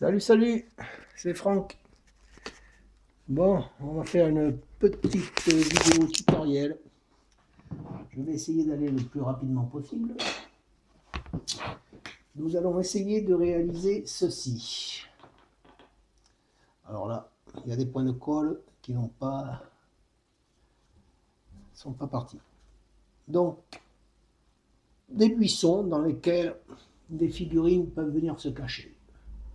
Salut, salut, c'est Franck. Bon, on va faire une petite vidéo tutoriel. Je vais essayer d'aller le plus rapidement possible. Nous allons essayer de réaliser ceci. Alors là, il y a des points de colle qui sont pas partis. Donc, des buissons dans lesquels des figurines peuvent venir se cacher.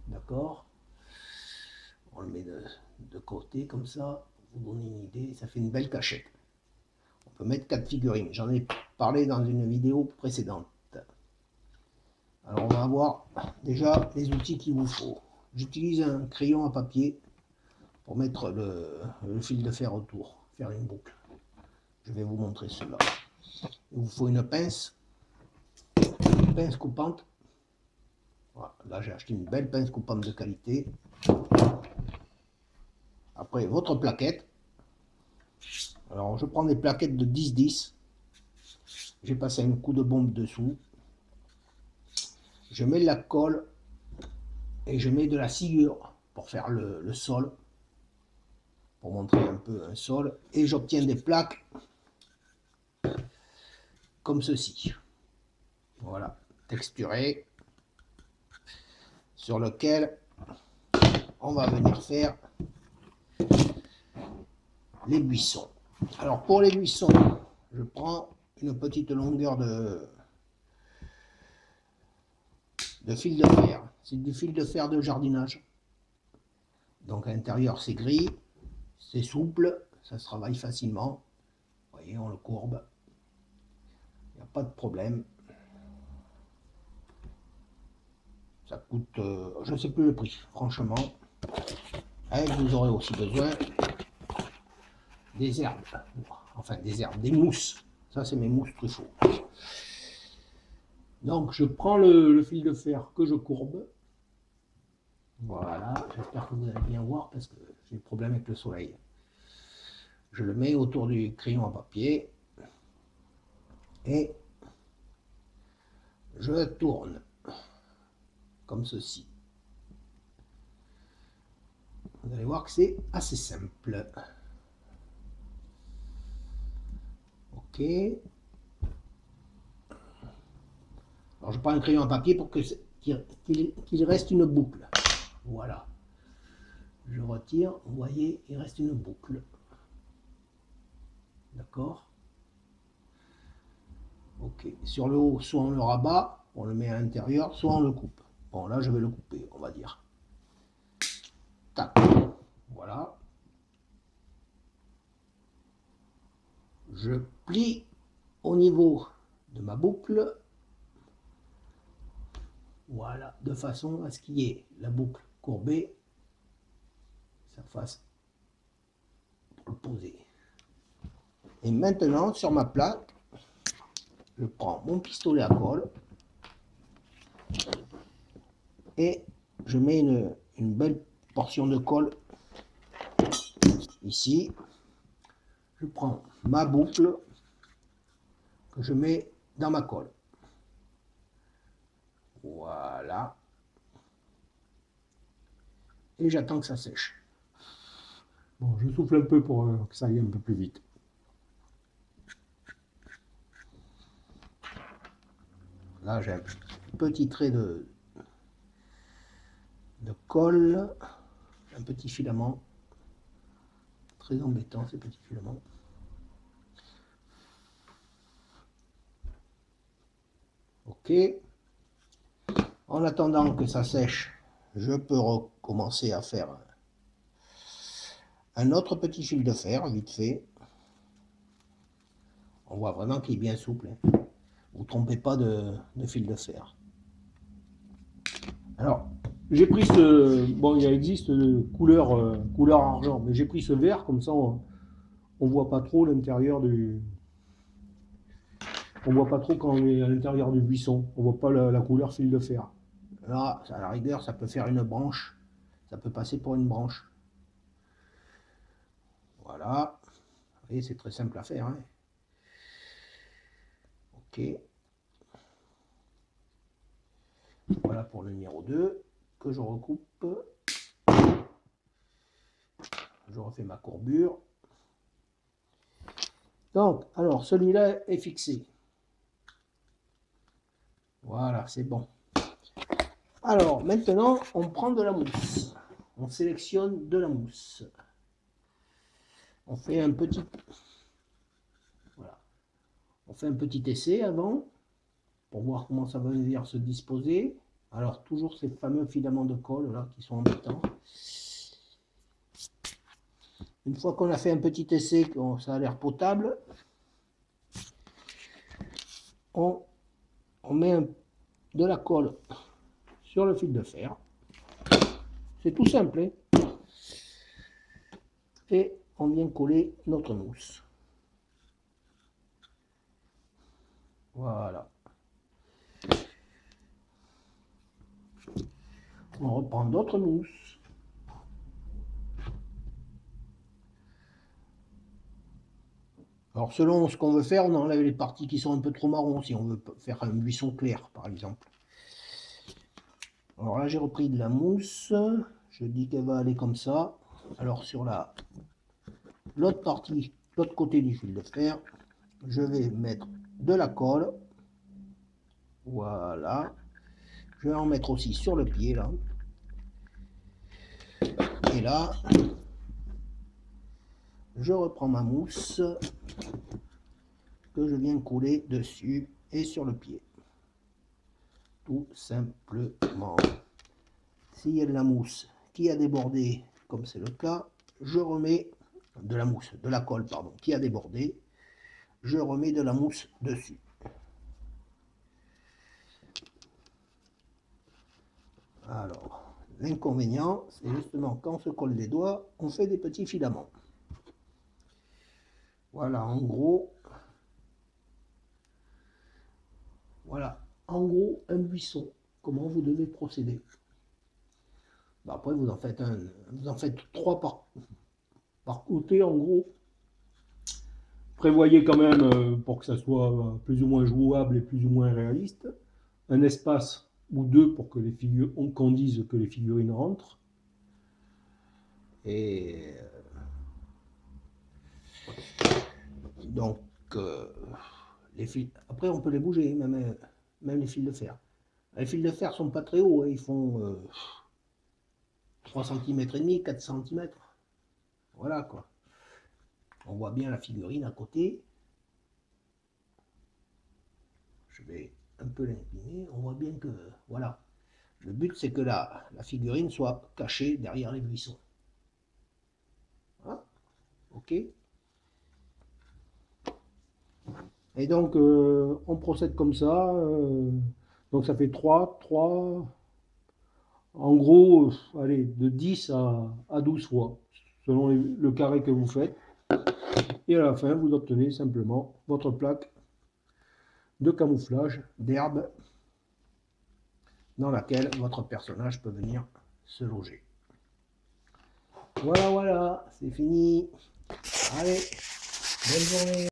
D'accord? On le met de côté comme ça, pour vous donner une idée, ça fait une belle cachette. On peut mettre 4 figurines, j'en ai parlé dans une vidéo précédente. Alors on va voir déjà les outils qu'il vous faut. J'utilise un crayon à papier pour mettre le fil de fer autour, faire une boucle. Je vais vous montrer cela. Il vous faut une pince coupante. Voilà, là j'ai acheté une belle pince coupante de qualité. Après votre plaquette. Alors je prends des plaquettes de 10-10. J'ai passé un coup de bombe dessous. Je mets de la colle et je mets de la sciure pour faire le sol, pour montrer un peu un sol, et j'obtiens des plaques comme ceci. Voilà, texturées, sur lequel on va venir faire les buissons. Alors pour les buissons, je prends une petite longueur de fil de fer. C'est du fil de fer de jardinage. Donc à l'intérieur c'est gris, c'est souple, ça se travaille facilement. Vous voyez, on le courbe. Il n'y a pas de problème. Ça coûte, je ne sais plus le prix, franchement. Et vous aurez aussi besoin des herbes. Enfin, des herbes, des mousses. Ça, c'est mes mousses Truffaut. Donc, je prends le fil de fer que je courbe. Voilà, j'espère que vous allez bien voir parce que j'ai des problèmes avec le soleil. Je le mets autour du crayon à papier. Et je tourne. Comme ceci. Vous allez voir que c'est assez simple. Ok. Alors je prends un crayon à papier pour qu'il reste une boucle. Voilà. Je retire, vous voyez, il reste une boucle. D'accord? Ok. Sur le haut, soit on le rabat, on le met à l'intérieur, soit on le coupe. Bon, là, je vais le couper, on va dire. Tac. Voilà. Je plie au niveau de ma boucle. Voilà, de façon à ce qu'il y ait la boucle courbée, ça fasse pour le poser. Et maintenant, sur ma plaque, je prends mon pistolet à colle et je mets une belle portion de colle ici. Je prends ma boucle que je mets dans ma colle. Voilà. Et j'attends que ça sèche. Bon, je souffle un peu pour que ça aille un peu plus vite. Là, j'ai un petit trait de colle, un petit filament. Très embêtant ces petits filaments. Ok. En attendant que ça sèche, je peux recommencer à faire un autre petit fil de fer, vite fait. On voit vraiment qu'il est bien souple. Hein. Vous ne trompez pas de fil de fer. Alors, j'ai pris ce... Bon, il existe couleur, couleur argent, mais j'ai pris ce vert, comme ça on voit pas trop l'intérieur du... On voit pas trop quand on est à l'intérieur du buisson. On voit pas la couleur fil de fer. Là, à la rigueur, ça peut faire une branche. Ça peut passer pour une branche. Voilà. Vous voyez, c'est très simple à faire. Hein. Ok. Voilà pour le numéro 2 que je recoupe. Je refais ma courbure. Donc, alors, celui-là est fixé. Voilà, c'est bon. Alors, maintenant, on prend de la mousse. On sélectionne de la mousse. On fait un petit... Voilà. On fait un petit essai avant, pour voir comment ça va venir se disposer. Alors, toujours ces fameux filaments de colle, là, qui sont embêtants. Une fois qu'on a fait un petit essai, que ça a l'air potable, on met de la colle sur le fil de fer. C'est tout simple, hein. Et on vient coller notre mousse. Voilà. On reprend d'autres mousses. Alors selon ce qu'on veut faire, on enlève les parties qui sont un peu trop marron, si on veut faire un buisson clair par exemple. Alors là j'ai repris de la mousse, je dis qu'elle va aller comme ça. Alors sur l'autre partie, l'autre côté du fil de fer, je vais mettre de la colle. Voilà. Je vais en mettre aussi sur le pied là. Et là, je reprends ma mousse que je viens coller dessus et sur le pied. Tout simplement. S'il y a de la mousse qui a débordé, comme c'est le cas, je remets de la mousse, de la colle, pardon, qui a débordé, je remets de la mousse dessus. Alors, l'inconvénient, c'est justement quand on se colle les doigts, on fait des petits filaments. Voilà, en gros, un buisson. Comment vous devez procéder. Après, vous en faites 3 par côté, en gros. Prévoyez quand même, pour que ça soit plus ou moins jouable et plus ou moins réaliste, un espace ou 2 pour que les figures, qu'on dise que les figurines rentrent. Et donc, les fils, après on peut les bouger, même les fils de fer. Les fils de fer sont pas très hauts, hein, ils font 3 cm et demi, 4 cm. Voilà quoi. On voit bien la figurine à côté. Je vais un peu l'incliner. On voit bien que, voilà. Le but c'est que la figurine soit cachée derrière les buissons. Voilà. Ok. Et donc, on procède comme ça. Donc ça fait 3. En gros, allez, de 10 à 12 fois, selon le carré que vous faites. Et à la fin, vous obtenez simplement votre plaque de camouflage d'herbe dans laquelle votre personnage peut venir se loger. Voilà, c'est fini. Allez, bonne journée.